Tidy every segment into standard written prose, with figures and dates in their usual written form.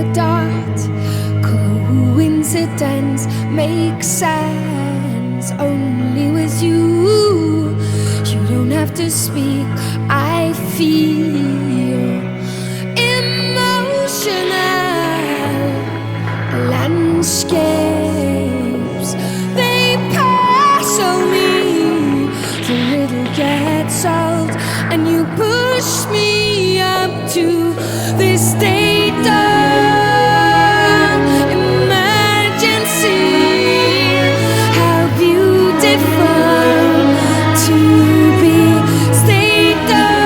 the dot. Coincidence makes sense only with you. You don't have to speak. I feel emotional landscapes. They pass on me. The little gets old, and you push me up to this state of emergency. How beautiful to be state of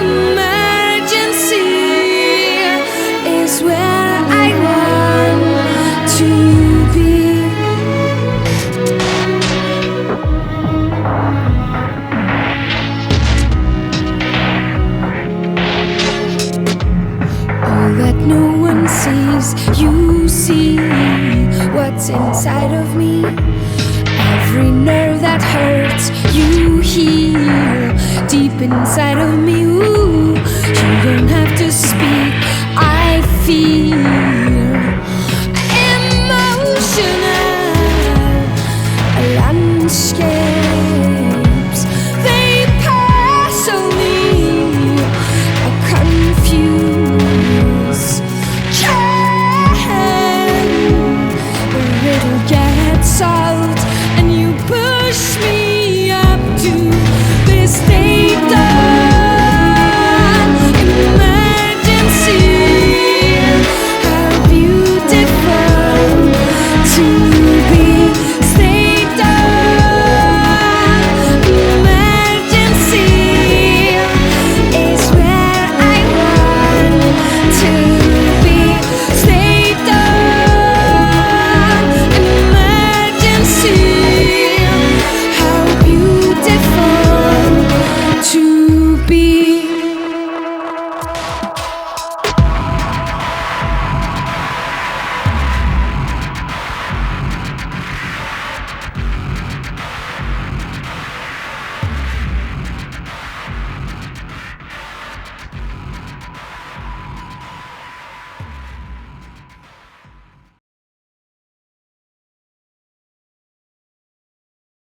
emergency is where I want to be. All that no one sees, you see what's inside of me. Every nerve that hurts, you heal deep inside of me. Ooh, you don't have to speak. I feel